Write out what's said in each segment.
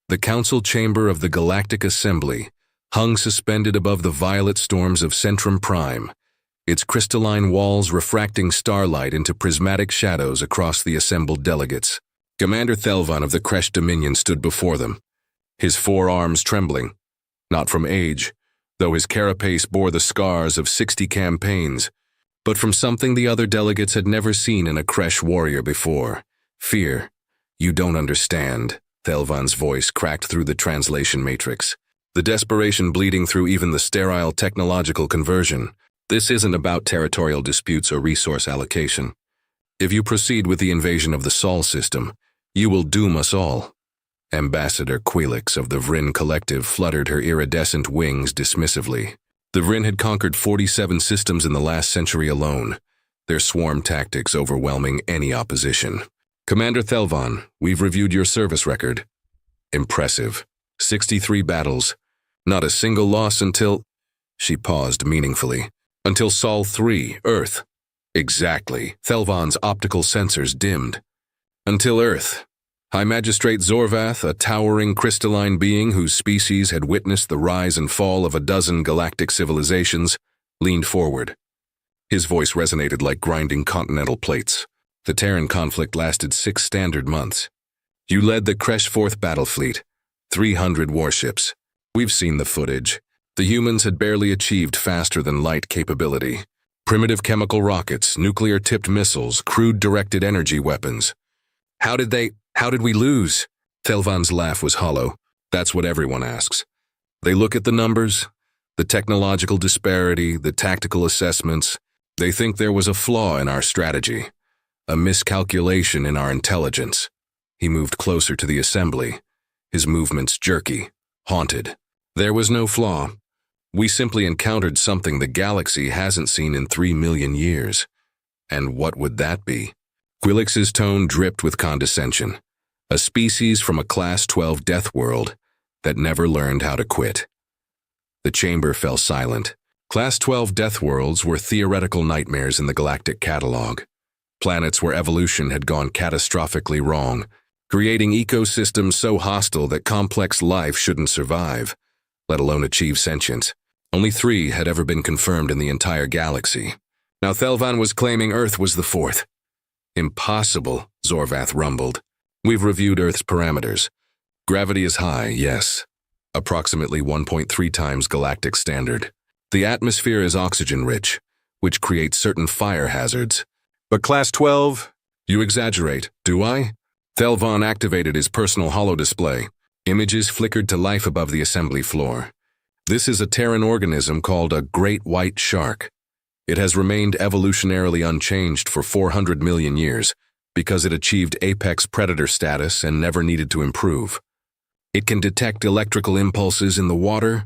The council chamber of the Galactic Assembly hung suspended above the violet storms of Centrum Prime, its crystalline walls refracting starlight into prismatic shadows across the assembled delegates. Commander Thelvan of the Kresh Dominion stood before them, his forearms trembling, not from age, though his carapace bore the scars of 60 campaigns, but from something the other delegates had never seen in a Kresh warrior before: fear. "You don't understand," Thelvan's voice cracked through the translation matrix, the desperation bleeding through even the sterile technological conversion. "This isn't about territorial disputes or resource allocation. If you proceed with the invasion of the Sol system, you will doom us all." Ambassador Quilix of the Vryn Collective fluttered her iridescent wings dismissively. The Vryn had conquered 47 systems in the last century alone, their swarm tactics overwhelming any opposition. "Commander Thelvan, we've reviewed your service record. Impressive. 63 battles. Not a single loss until—" She paused meaningfully. "Until Sol 3, Earth." "Exactly." Thelvan's optical sensors dimmed. "Until Earth." High Magistrate Zorvath, a towering crystalline being whose species had witnessed the rise and fall of a dozen galactic civilizations, leaned forward. His voice resonated like grinding continental plates. "The Terran conflict lasted 6 standard months. You led the Kresh 4th Battle Fleet, 300 warships. We've seen the footage. The humans had barely achieved faster-than-light capability. Primitive chemical rockets, nuclear-tipped missiles, crude-directed energy weapons. How did we lose?" Thelvan's laugh was hollow. "That's what everyone asks. They look at the numbers, the technological disparity, the tactical assessments. They think there was a flaw in our strategy, a miscalculation in our intelligence." He moved closer to the assembly, his movements jerky, haunted. "There was no flaw. We simply encountered something the galaxy hasn't seen in 3 million years. And what would that be?" Quilix's tone dripped with condescension. "A species from a Class 12 death world that never learned how to quit." The chamber fell silent. Class 12 death worlds were theoretical nightmares in the galactic catalog. Planets where evolution had gone catastrophically wrong, creating ecosystems so hostile that complex life shouldn't survive, let alone achieve sentience. Only 3 had ever been confirmed in the entire galaxy. Now Thelvan was claiming Earth was the 4th. "Impossible," Zorvath rumbled. "We've reviewed Earth's parameters. Gravity is high, yes. Approximately 1.3 times galactic standard. The atmosphere is oxygen-rich, which creates certain fire hazards. But Class 12? You exaggerate, do I?" Thelvan activated his personal holodisplay. Images flickered to life above the assembly floor. "This is a Terran organism called a great white shark. It has remained evolutionarily unchanged for 400 million years because it achieved apex predator status and never needed to improve. It can detect electrical impulses in the water,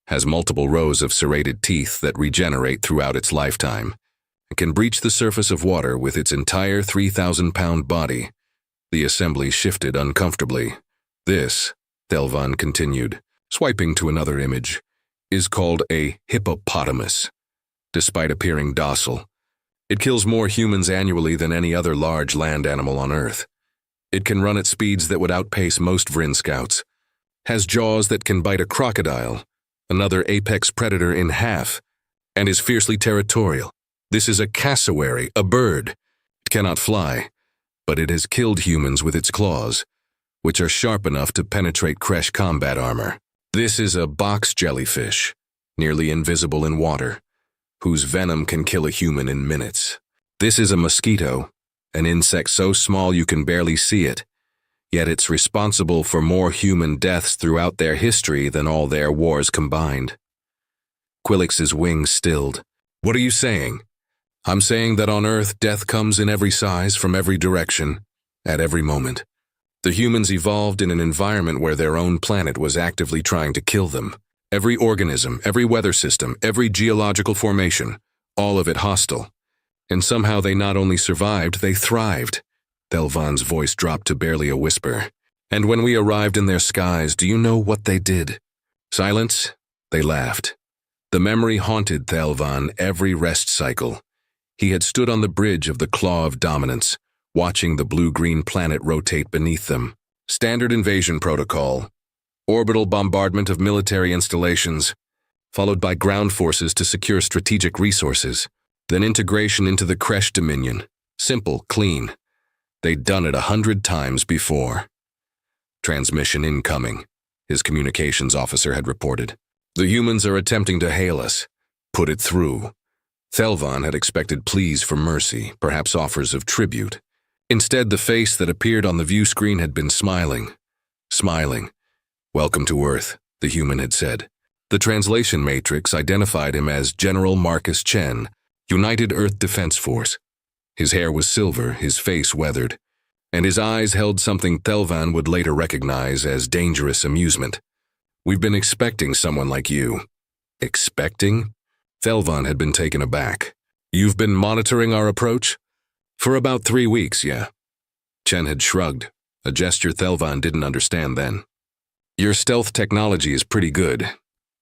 has multiple rows of serrated teeth that regenerate throughout its lifetime. It can breach the surface of water with its entire 3,000-pound body." The assembly shifted uncomfortably. "This," Thelvan continued, swiping to another image, "is called a hippopotamus. Despite appearing docile, it kills more humans annually than any other large land animal on Earth. It can run at speeds that would outpace most Vryn scouts, has jaws that can bite a crocodile, another apex predator, in half, and is fiercely territorial. This is a cassowary, a bird. It cannot fly, but it has killed humans with its claws, which are sharp enough to penetrate Kresh combat armor. This is a box jellyfish, nearly invisible in water, whose venom can kill a human in minutes. This is a mosquito, an insect so small you can barely see it, yet it's responsible for more human deaths throughout their history than all their wars combined." Quilix's wings stilled. "What are you saying?" "I'm saying that on Earth death comes in every size from every direction, at every moment. The humans evolved in an environment where their own planet was actively trying to kill them. Every organism, every weather system, every geological formation, all of it hostile. And somehow they not only survived, they thrived." Thelvan's voice dropped to barely a whisper. "And when we arrived in their skies, do you know what they did?" Silence. They laughed. The memory haunted Thelvan every rest cycle. He had stood on the bridge of the Claw of Dominance, watching the blue-green planet rotate beneath them. "Standard invasion protocol," orbital bombardment of military installations, followed by ground forces to secure strategic resources, then integration into the Kresh Dominion. Simple, clean. They'd done it 100 times before. Transmission incoming, his communications officer had reported. The humans are attempting to hail us. Put it through. Thelvan had expected pleas for mercy, perhaps offers of tribute. Instead, the face that appeared on the view screen had been smiling. Smiling. Welcome to Earth, the human had said. The translation matrix identified him as General Marcus Chen, United Earth Defense Force. His hair was silver, his face weathered, and his eyes held something Thelvan would later recognize as dangerous amusement. We've been expecting someone like you. Expecting? Thelvan had been taken aback. You've been monitoring our approach? For about 3 weeks, yeah. Chen had shrugged, a gesture Thelvan didn't understand then. Your stealth technology is pretty good,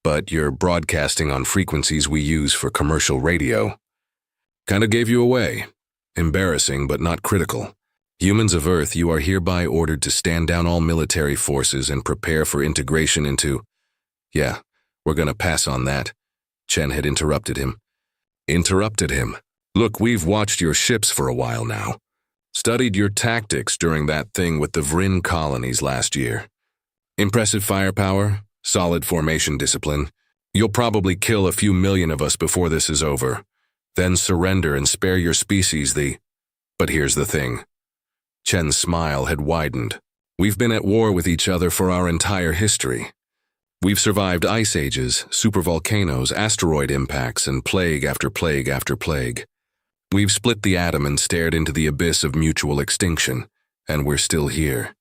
but you're broadcasting on frequencies we use for commercial radio. Kinda gave you away. Embarrassing, but not critical. Humans of Earth, you are hereby ordered to stand down all military forces and prepare for integration into— Yeah, we're gonna pass on that. Chen had interrupted him. Interrupted him. Look, we've watched your ships for a while now. Studied your tactics during that thing with the Vrin colonies last year. Impressive firepower, solid formation discipline. You'll probably kill a few million of us before this is over. Then surrender and spare your species the— But here's the thing. Chen's smile had widened. We've been at war with each other for our entire history. We've survived ice ages, supervolcanoes, asteroid impacts, and plague after plague after plague. We've split the atom and stared into the abyss of mutual extinction, and we're still here.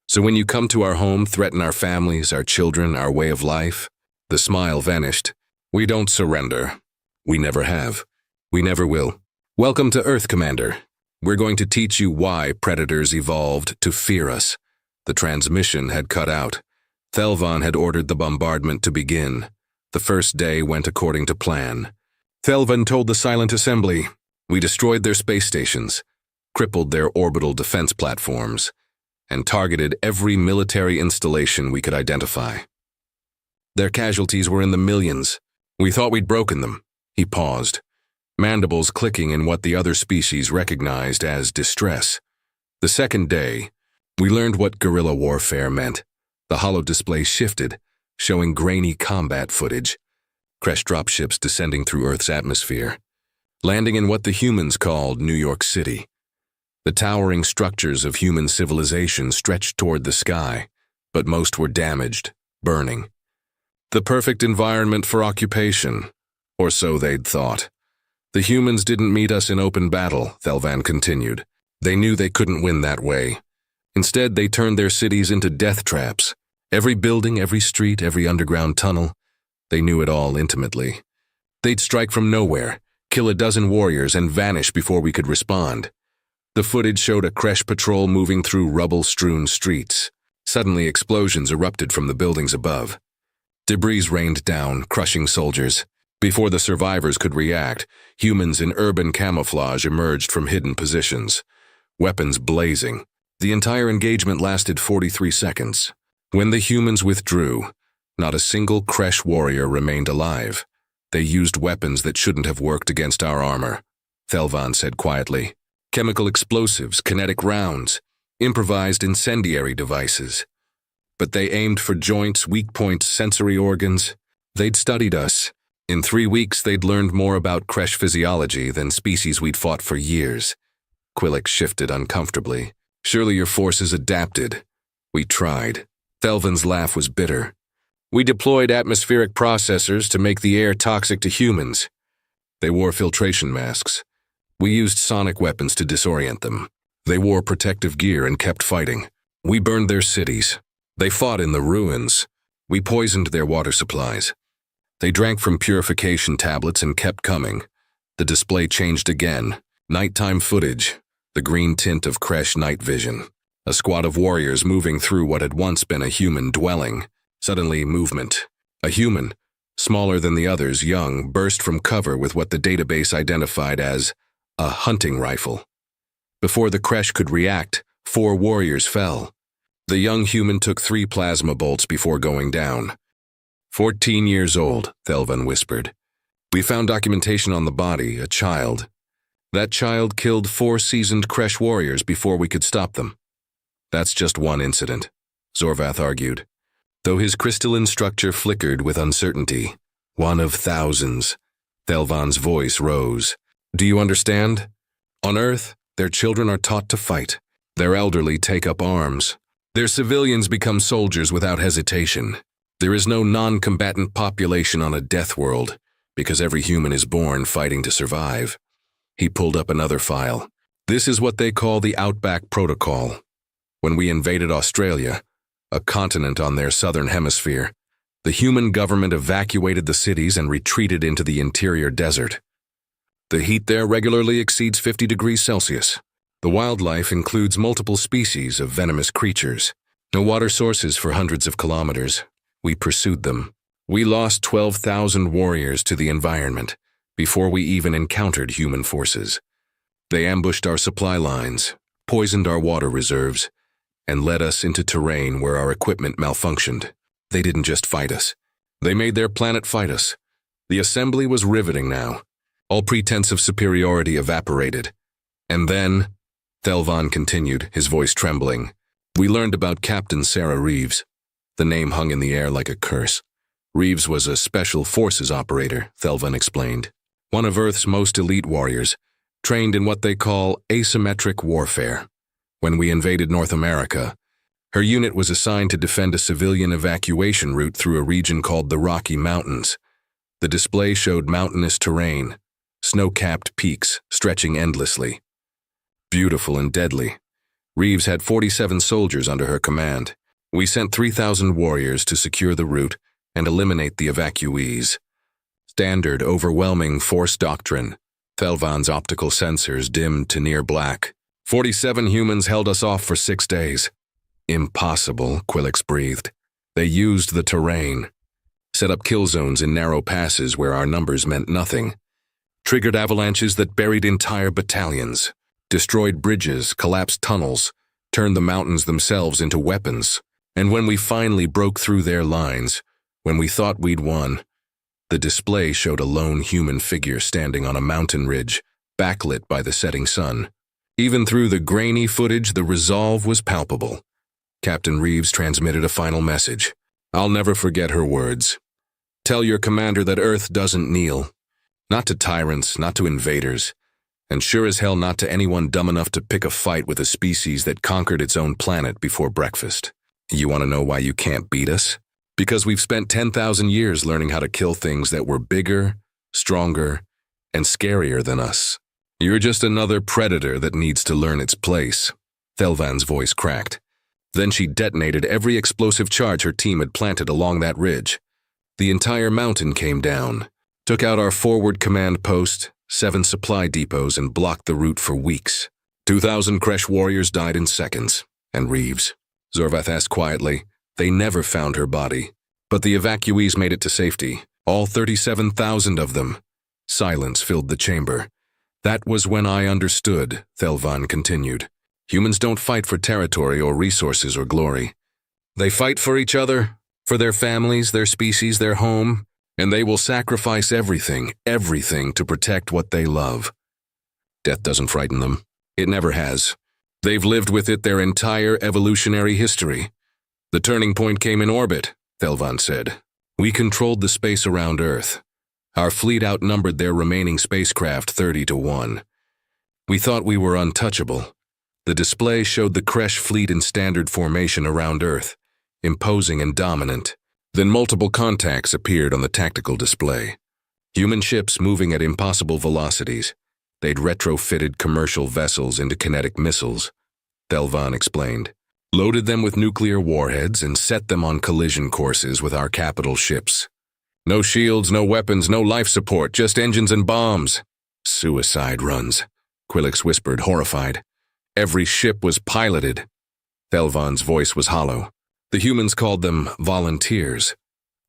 So when you come to our home, threaten our families, our children, our way of life, the smile vanished. We don't surrender. We never have. We never will. Welcome to Earth, Commander. We're going to teach you why predators evolved to fear us. The transmission had cut out. Thelvan had ordered the bombardment to begin. The first day went according to plan. Thelvan told the silent assembly, we destroyed their space stations, crippled their orbital defense platforms, and targeted every military installation we could identify. Their casualties were in the millions. We thought we'd broken them. He paused, mandibles clicking in what the other species recognized as distress. The second day, we learned what guerrilla warfare meant. The holo display shifted, showing grainy combat footage. Kresh dropships descending through Earth's atmosphere, landing in what the humans called New York City. The towering structures of human civilization stretched toward the sky, but most were damaged, burning. The perfect environment for occupation, or so they'd thought. The humans didn't meet us in open battle, Thelvan continued. They knew they couldn't win that way. Instead, they turned their cities into death traps. Every building, every street, every underground tunnel. They knew it all intimately. They'd strike from nowhere, kill a dozen warriors, and vanish before we could respond. The footage showed a Kresh patrol moving through rubble-strewn streets. Suddenly, explosions erupted from the buildings above. Debris rained down, crushing soldiers. Before the survivors could react, humans in urban camouflage emerged from hidden positions, weapons blazing. The entire engagement lasted 43 seconds. When the humans withdrew, not a single Kresh warrior remained alive. They used weapons that shouldn't have worked against our armor, Thelvan said quietly. Chemical explosives, kinetic rounds, improvised incendiary devices. But they aimed for joints, weak points, sensory organs. They'd studied us. In 3 weeks, they'd learned more about Kresh physiology than species we'd fought for years. Quillick shifted uncomfortably. Surely your forces adapted. We tried. Thelvan's laugh was bitter. We deployed atmospheric processors to make the air toxic to humans. They wore filtration masks. We used sonic weapons to disorient them. They wore protective gear and kept fighting. We burned their cities. They fought in the ruins. We poisoned their water supplies. They drank from purification tablets and kept coming. The display changed again. Nighttime footage. The green tint of Kresh night vision. A squad of warriors moving through what had once been a human dwelling. Suddenly, movement. A human, smaller than the others, young, burst from cover with what the database identified as a hunting rifle. Before the Kresh could react, 4 warriors fell. The young human took 3 plasma bolts before going down. 14 years old, Thelvan whispered. We found documentation on the body, a child. That child killed 4 seasoned Kresh warriors before we could stop them. That's just one incident, Zorvath argued, though his crystalline structure flickered with uncertainty. One of thousands. Thelvan's voice rose. Do you understand? On Earth, their children are taught to fight. Their elderly take up arms. Their civilians become soldiers without hesitation. There is no non-combatant population on a death world, because every human is born fighting to survive. He pulled up another file. This is what they call the Outback Protocol. When we invaded Australia, a continent on their southern hemisphere, the human government evacuated the cities and retreated into the interior desert. The heat there regularly exceeds 50 degrees Celsius. The wildlife includes multiple species of venomous creatures. No water sources for hundreds of kilometers. We pursued them. We lost 12,000 warriors to the environment before we even encountered human forces. They ambushed our supply lines, poisoned our water reserves, and led us into terrain where our equipment malfunctioned. They didn't just fight us. They made their planet fight us. The assembly was riveting now. All pretense of superiority evaporated. And then, Thelvan continued, his voice trembling, we learned about Captain Sarah Reeves. The name hung in the air like a curse. Reeves was a special forces operator, Thelvan explained. One of Earth's most elite warriors, trained in what they call asymmetric warfare. When we invaded North America, her unit was assigned to defend a civilian evacuation route through a region called the Rocky Mountains. The display showed mountainous terrain, snow-capped peaks stretching endlessly. Beautiful and deadly. Reeves had 47 soldiers under her command. We sent 3,000 warriors to secure the route and eliminate the evacuees. Standard overwhelming force doctrine. Thelvan's optical sensors dimmed to near black. 47 humans held us off for 6 days. Impossible, Quillix breathed. They used the terrain. Set up kill zones in narrow passes where our numbers meant nothing. Triggered avalanches that buried entire battalions. Destroyed bridges, collapsed tunnels, turned the mountains themselves into weapons. And when we finally broke through their lines, when we thought we'd won, the display showed a lone human figure standing on a mountain ridge, backlit by the setting sun. Even through the grainy footage, the resolve was palpable. Captain Reeves transmitted a final message. I'll never forget her words. Tell your commander that Earth doesn't kneel. Not to tyrants, not to invaders, and sure as hell not to anyone dumb enough to pick a fight with a species that conquered its own planet before breakfast. You want to know why you can't beat us? Because we've spent 10,000 years learning how to kill things that were bigger, stronger, and scarier than us. You're just another predator that needs to learn its place. Thelvan's voice cracked. Then she detonated every explosive charge her team had planted along that ridge. The entire mountain came down, took out our forward command post, 7 supply depots, and blocked the route for weeks. 2,000 Kresh warriors died in seconds. And Reeves? Zorvath asked quietly. They never found her body. But the evacuees made it to safety. All 37,000 of them. Silence filled the chamber. That was when I understood, Thelvan continued. Humans don't fight for territory or resources or glory. They fight for each other, for their families, their species, their home, and they will sacrifice everything to protect what they love. Death doesn't frighten them. It never has. They've lived with it their entire evolutionary history. The turning point came in orbit, Thelvan said. We controlled the space around Earth. Our fleet outnumbered their remaining spacecraft 30-1. We thought we were untouchable. The display showed the Kresh fleet in standard formation around Earth, imposing and dominant. Then multiple contacts appeared on the tactical display. Human ships moving at impossible velocities. They'd retrofitted commercial vessels into kinetic missiles, Thelvan explained. Loaded them with nuclear warheads and set them on collision courses with our capital ships. No shields, no weapons, no life support, just engines and bombs. Suicide runs, Quillix whispered, horrified. Every ship was piloted. Thelvan's voice was hollow. The humans called them volunteers.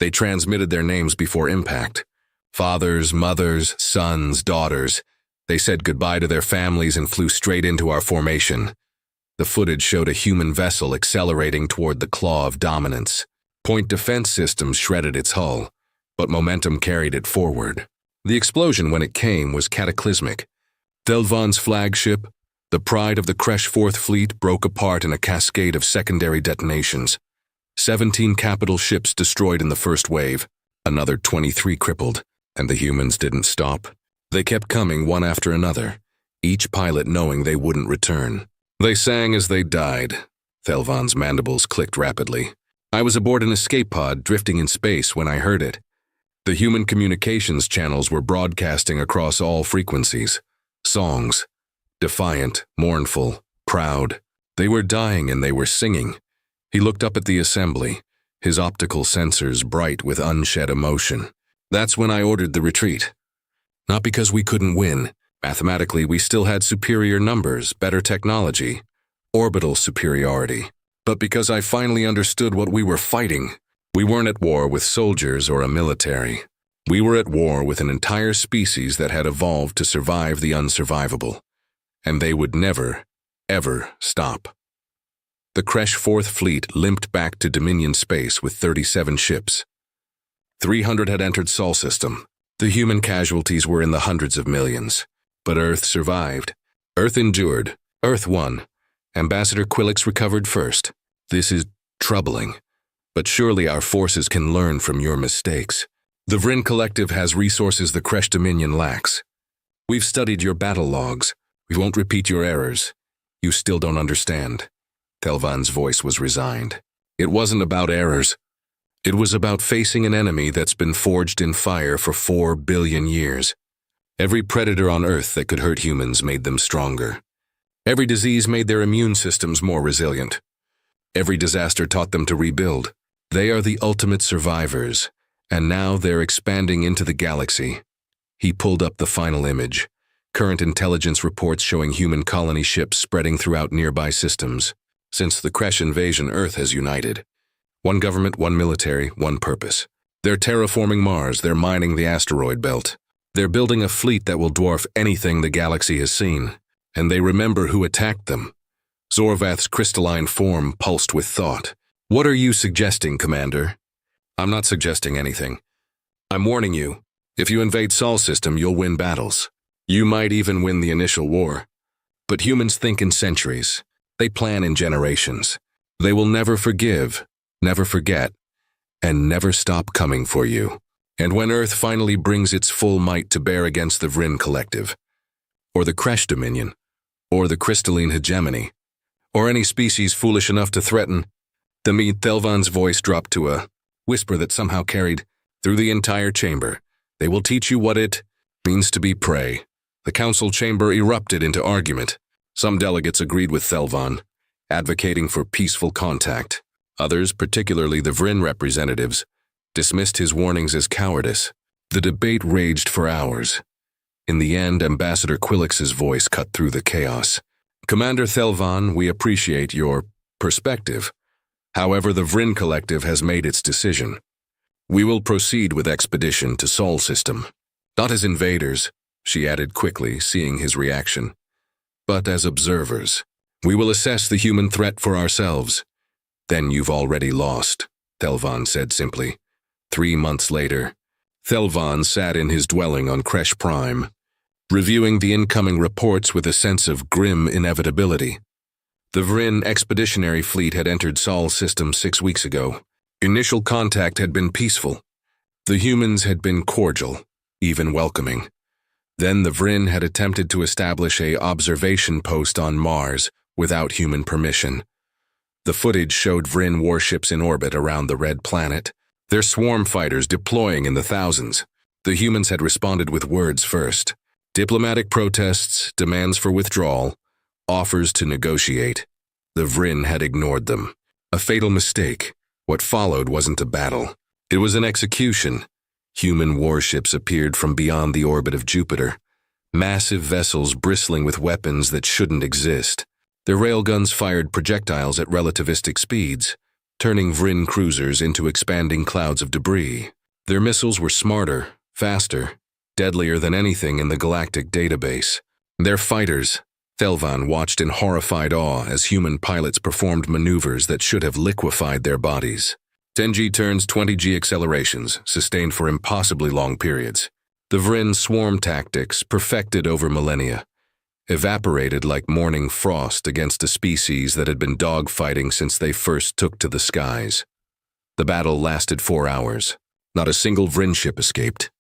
They transmitted their names before impact. Fathers, mothers, sons, daughters. They said goodbye to their families and flew straight into our formation. The footage showed a human vessel accelerating toward the claw of dominance. Point defense systems shredded its hull, but momentum carried it forward. The explosion, when it came, was cataclysmic. Thelvan's flagship, the pride of the Kresh Fourth Fleet, broke apart in a cascade of secondary detonations. 17 capital ships destroyed in the first wave, another 23 crippled, and the humans didn't stop. They kept coming one after another, each pilot knowing they wouldn't return. They sang as they died. Thelvan's mandibles clicked rapidly. I was aboard an escape pod drifting in space when I heard it. The human communications channels were broadcasting across all frequencies. Songs. Defiant, mournful, proud. They were dying and they were singing. He looked up at the assembly, his optical sensors bright with unshed emotion. That's when I ordered the retreat. Not because we couldn't win. Mathematically, we still had superior numbers, better technology, orbital superiority. But because I finally understood what we were fighting. We weren't at war with soldiers or a military. We were at war with an entire species that had evolved to survive the unsurvivable. And they would never, ever stop. The Kresh Fourth Fleet limped back to Dominion space with 37 ships. 300 had entered Sol system. The human casualties were in the hundreds of millions. But Earth survived. Earth endured. Earth won. Ambassador Quillix recovered first. This is troubling. But surely our forces can learn from your mistakes. The Vryn Collective has resources the Kresh Dominion lacks. We've studied your battle logs. We won't repeat your errors. You still don't understand. Thelvan's voice was resigned. It wasn't about errors. It was about facing an enemy that's been forged in fire for 4 billion years. Every predator on Earth that could hurt humans made them stronger. Every disease made their immune systems more resilient. Every disaster taught them to rebuild. They are the ultimate survivors, and now they're expanding into the galaxy. He pulled up the final image. Current intelligence reports showing human colony ships spreading throughout nearby systems. Since the Kresh invasion, Earth has united. One government, one military, one purpose. They're terraforming Mars, they're mining the asteroid belt. They're building a fleet that will dwarf anything the galaxy has seen. And they remember who attacked them. Zorvath's crystalline form pulsed with thought. What are you suggesting, Commander? I'm not suggesting anything. I'm warning you. If you invade Sol system, you'll win battles. You might even win the initial war. But humans think in centuries. They plan in generations. They will never forgive, never forget, and never stop coming for you. And when Earth finally brings its full might to bear against the Vryn Collective, or the Kresh Dominion, or the crystalline hegemony, or any species foolish enough to threaten, Thelvan's voice dropped to a whisper that somehow carried through the entire chamber. They will teach you what it means to be prey. The council chamber erupted into argument. Some delegates agreed with Thelvan, advocating for peaceful contact. Others, particularly the Vryn representatives, dismissed his warnings as cowardice. The debate raged for hours. In the end, Ambassador Quillix's voice cut through the chaos. Commander Thelvan, we appreciate your perspective. However, the Vryn Collective has made its decision. We will proceed with expedition to Sol system. Not as invaders, she added quickly, seeing his reaction, but as observers. We will assess the human threat for ourselves. Then you've already lost, Thelvan said simply. 3 months later, Thelvan sat in his dwelling on Kresh Prime, reviewing the incoming reports with a sense of grim inevitability. The Vryn expeditionary fleet had entered Sol system 6 weeks ago. Initial contact had been peaceful. The humans had been cordial, even welcoming. Then the Vryn had attempted to establish an observation post on Mars without human permission. The footage showed Vryn warships in orbit around the red planet, their swarm fighters deploying in the thousands. The humans had responded with words first. Diplomatic protests, demands for withdrawal, offers to negotiate. The Vryn had ignored them. A fatal mistake. What followed wasn't a battle. It was an execution. Human warships appeared from beyond the orbit of Jupiter. Massive vessels bristling with weapons that shouldn't exist. Their railguns fired projectiles at relativistic speeds, turning Vryn cruisers into expanding clouds of debris. Their missiles were smarter, faster, deadlier than anything in the galactic database. Their fighters, Thelvan watched in horrified awe as human pilots performed maneuvers that should have liquefied their bodies. 10G turns 20G accelerations, sustained for impossibly long periods. The Vryn swarm tactics, perfected over millennia, evaporated like morning frost against a species that had been dogfighting since they first took to the skies. The battle lasted 4 hours. Not a single Vryn ship escaped.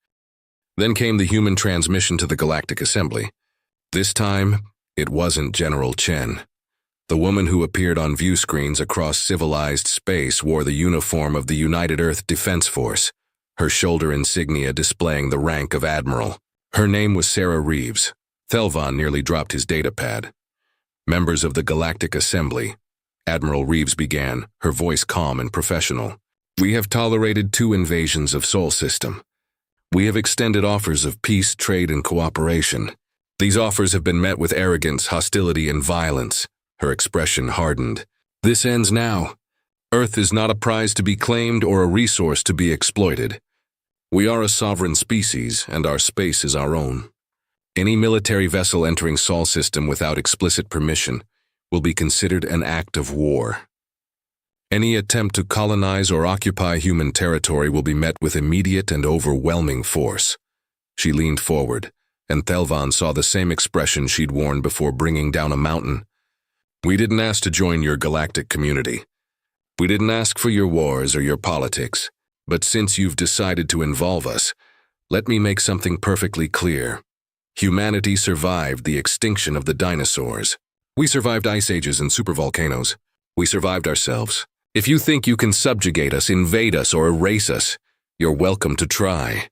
Then came the human transmission to the Galactic Assembly. This time, it wasn't General Chen. The woman who appeared on view screens across civilized space wore the uniform of the United Earth Defense Force, her shoulder insignia displaying the rank of Admiral. Her name was Sarah Reeves. Thelvan nearly dropped his datapad. Members of the Galactic Assembly, Admiral Reeves began, her voice calm and professional. We have tolerated 2 invasions of Sol System. We have extended offers of peace, trade, and cooperation. These offers have been met with arrogance, hostility, and violence. Her expression hardened. This ends now. Earth is not a prize to be claimed or a resource to be exploited. We are a sovereign species, and our space is our own. Any military vessel entering Sol System without explicit permission will be considered an act of war. Any attempt to colonize or occupy human territory will be met with immediate and overwhelming force. She leaned forward, and Thelvan saw the same expression she'd worn before bringing down a mountain. We didn't ask to join your galactic community. We didn't ask for your wars or your politics, but since you've decided to involve us, let me make something perfectly clear. Humanity survived the extinction of the dinosaurs. We survived ice ages and supervolcanoes. We survived ourselves. If you think you can subjugate us, invade us, or erase us, you're welcome to try.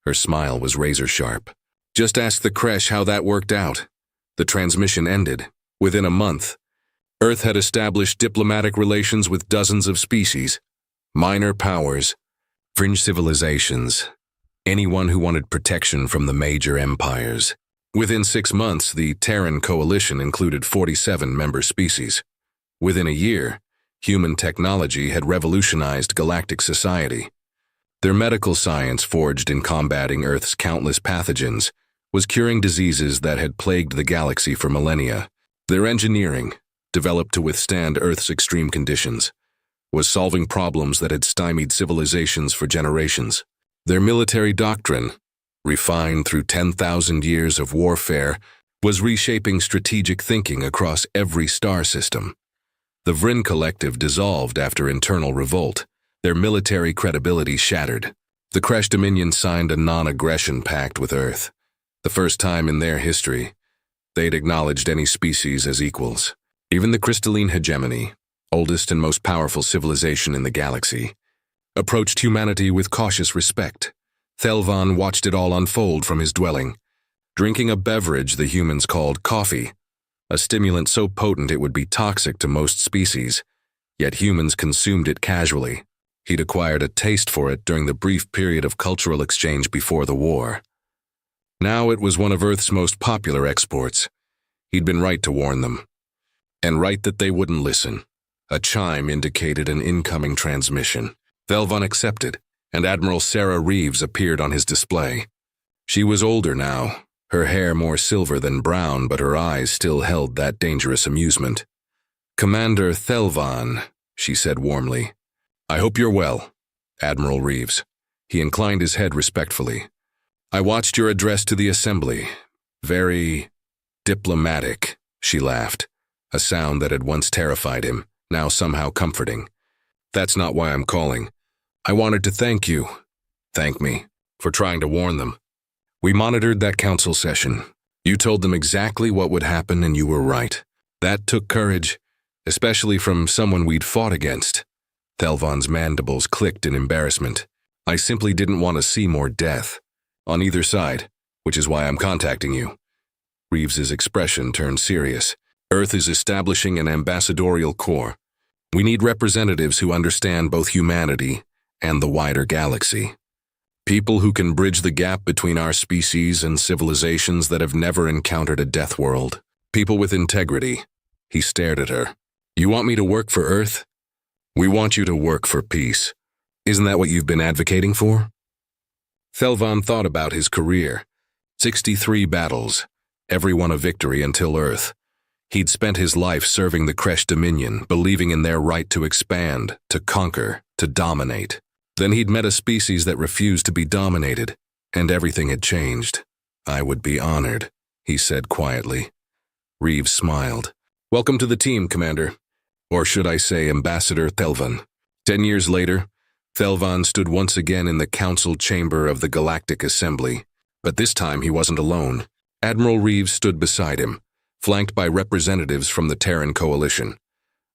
Her smile was razor-sharp. Just ask the Kresh how that worked out. The transmission ended. Within a month, Earth had established diplomatic relations with dozens of species, minor powers, fringe civilizations, anyone who wanted protection from the major empires. Within 6 months, the Terran coalition included 47 member species. Within a year, human technology had revolutionized galactic society. Their medical science, forged in combating Earth's countless pathogens, was curing diseases that had plagued the galaxy for millennia. Their engineering, developed to withstand Earth's extreme conditions, was solving problems that had stymied civilizations for generations. Their military doctrine, refined through 10,000 years of warfare, was reshaping strategic thinking across every star system. The Vryn Collective dissolved after internal revolt, their military credibility shattered. The Kresh Dominion signed a non-aggression pact with Earth. The first time in their history, they'd acknowledged any species as equals. Even the crystalline hegemony, oldest and most powerful civilization in the galaxy, approached humanity with cautious respect. Thelvan watched it all unfold from his dwelling, drinking a beverage the humans called coffee, a stimulant so potent it would be toxic to most species, yet humans consumed it casually. He'd acquired a taste for it during the brief period of cultural exchange before the war. Now it was one of Earth's most popular exports. He'd been right to warn them. And right that they wouldn't listen. A chime indicated an incoming transmission. Thelvan accepted, and Admiral Sarah Reeves appeared on his display. She was older now, her hair more silver than brown, but her eyes still held that dangerous amusement. "Commander Thelvan," she said warmly. "I hope you're well, Admiral Reeves." He inclined his head respectfully. "I watched your address to the Assembly. Very diplomatic," she laughed, a sound that had once terrified him, now somehow comforting. "That's not why I'm calling. I wanted to thank you, thank me, for trying to warn them. We monitored that council session. You told them exactly what would happen and you were right. That took courage, especially from someone we'd fought against." Thelvan's mandibles clicked in embarrassment. "I simply didn't want to see more death. On either side, which is why I'm contacting you." Reeves's expression turned serious. "Earth is establishing an ambassadorial corps. We need representatives who understand both humanity and the wider galaxy. People who can bridge the gap between our species and civilizations that have never encountered a death world. People with integrity." He stared at her. "You want me to work for Earth? We want you to work for peace. Isn't that what you've been advocating for?" Thelvan thought about his career. 63 battles, every one a victory until Earth, He'd spent his life serving the Kresh Dominion, believing in their right to expand, to conquer, to dominate. Then he'd met a species that refused to be dominated, and everything had changed. "I would be honored," he said quietly. Reeves smiled. "Welcome to the team, Commander. Or should I say Ambassador Thelvan." 10 years later, Thelvan stood once again in the council chamber of the Galactic Assembly. But this time he wasn't alone. Admiral Reeves stood beside him, flanked by representatives from the Terran Coalition,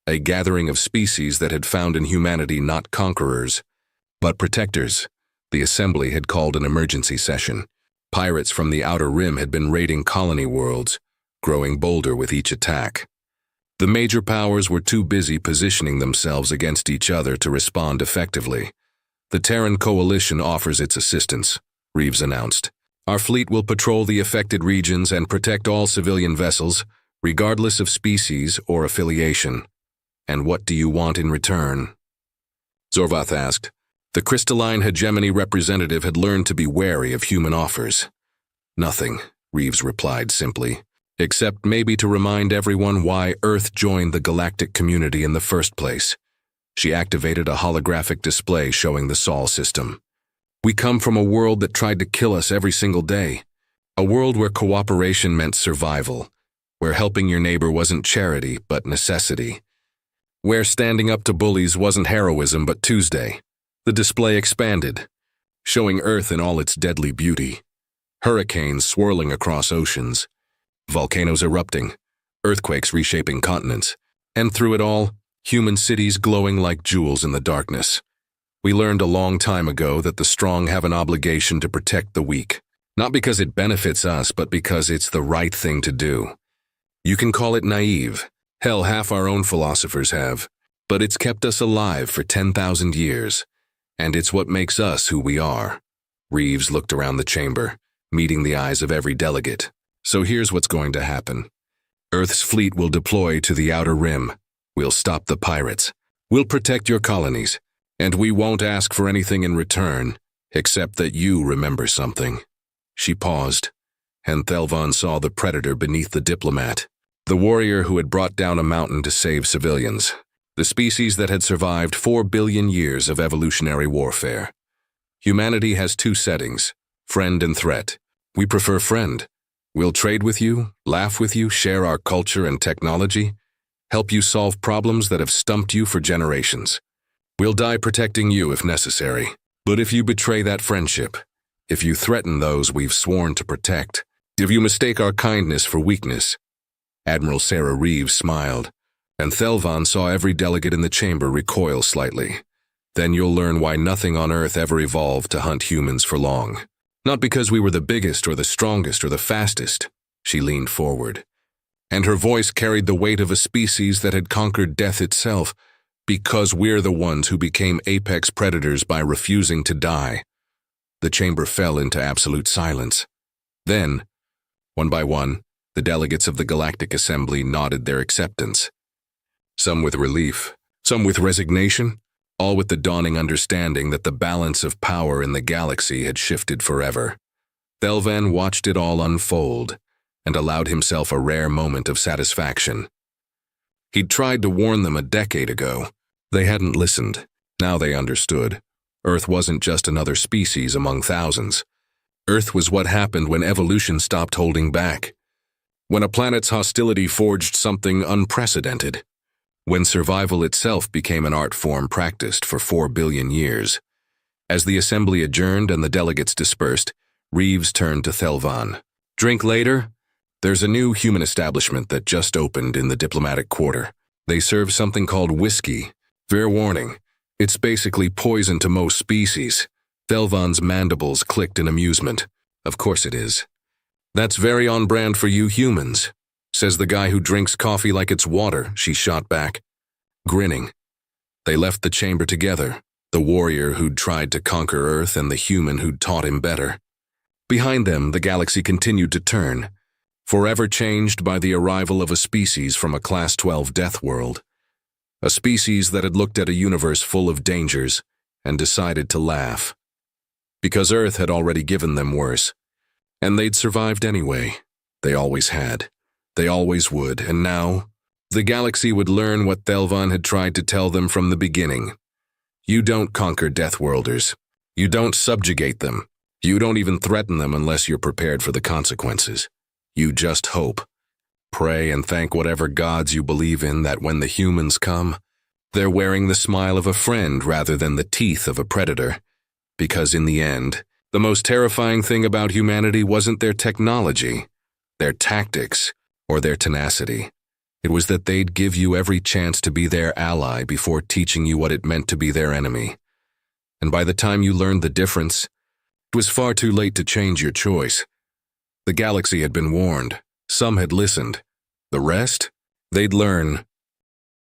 a gathering of species that had found in humanity not conquerors, but protectors. The Assembly had called an emergency session. Pirates from the Outer Rim had been raiding colony worlds, growing bolder with each attack. The major powers were too busy positioning themselves against each other to respond effectively. "The Terran Coalition offers its assistance," Reeves announced. "Our fleet will patrol the affected regions and protect all civilian vessels, regardless of species or affiliation." "And what do you want in return?" Zorvath asked. The crystalline hegemony representative had learned to be wary of human offers. "Nothing," Reeves replied simply, "except maybe to remind everyone why Earth joined the galactic community in the first place." She activated a holographic display showing the Sol system. "We come from a world that tried to kill us every single day. A world where cooperation meant survival, where helping your neighbor wasn't charity but necessity, where standing up to bullies wasn't heroism but Tuesday." The display expanded, showing Earth in all its deadly beauty. Hurricanes swirling across oceans, volcanoes erupting, earthquakes reshaping continents, and through it all, human cities glowing like jewels in the darkness. "We learned a long time ago that the strong have an obligation to protect the weak, not because it benefits us, but because it's the right thing to do. You can call it naive. Hell, half our own philosophers have. But it's kept us alive for 10,000 years. And it's what makes us who we are." Reeves looked around the chamber, meeting the eyes of every delegate. "So here's what's going to happen. Earth's fleet will deploy to the Outer Rim. We'll stop the pirates. We'll protect your colonies. And we won't ask for anything in return, except that you remember something." She paused, and Thelvan saw the predator beneath the diplomat, the warrior who had brought down a mountain to save civilians. The species that had survived 4 billion years of evolutionary warfare. "Humanity has 2 settings, friend and threat. We prefer friend. We'll trade with you, laugh with you, share our culture and technology, help you solve problems that have stumped you for generations. We'll die protecting you if necessary. But if you betray that friendship, if you threaten those we've sworn to protect, if you mistake our kindness for weakness." Admiral Sarah Reeves smiled, and Thelvan saw every delegate in the chamber recoil slightly. "Then you'll learn why nothing on Earth ever evolved to hunt humans for long. Not because we were the biggest or the strongest or the fastest." She leaned forward, and her voice carried the weight of a species that had conquered death itself, "because we're the ones who became apex predators by refusing to die." The chamber fell into absolute silence. Then, one by one, the delegates of the Galactic Assembly nodded their acceptance. Some with relief, some with resignation, all with the dawning understanding that the balance of power in the galaxy had shifted forever. Thelvan watched it all unfold and allowed himself a rare moment of satisfaction. He'd tried to warn them a decade ago. They hadn't listened. Now they understood. Earth wasn't just another species among thousands. Earth was what happened when evolution stopped holding back. When a planet's hostility forged something unprecedented. When survival itself became an art form practiced for 4 billion years. As the assembly adjourned and the delegates dispersed, Reeves turned to Thelvan. "Drink later? There's a new human establishment that just opened in the diplomatic quarter. They serve something called whiskey. Fair warning, it's basically poison to most species." Thelvan's mandibles clicked in amusement. "Of course it is. That's very on brand for you humans. Says the guy who drinks coffee like it's water," she shot back, grinning. They left the chamber together, the warrior who'd tried to conquer Earth and the human who'd taught him better. Behind them, the galaxy continued to turn, forever changed by the arrival of a species from a Class 12 death world. A species that had looked at a universe full of dangers and decided to laugh. Because Earth had already given them worse, and they'd survived anyway. They always had. They always would, and now, the galaxy would learn what Thelvan had tried to tell them from the beginning. You don't conquer Deathworlders. You don't subjugate them. You don't even threaten them unless you're prepared for the consequences. You just hope. Pray and thank whatever gods you believe in that when the humans come, they're wearing the smile of a friend rather than the teeth of a predator. Because in the end, the most terrifying thing about humanity wasn't their technology, their tactics, or their tenacity. It was that they'd give you every chance to be their ally before teaching you what it meant to be their enemy. And by the time you learned the difference, it was far too late to change your choice. The galaxy had been warned. Some had listened. The rest? They'd learn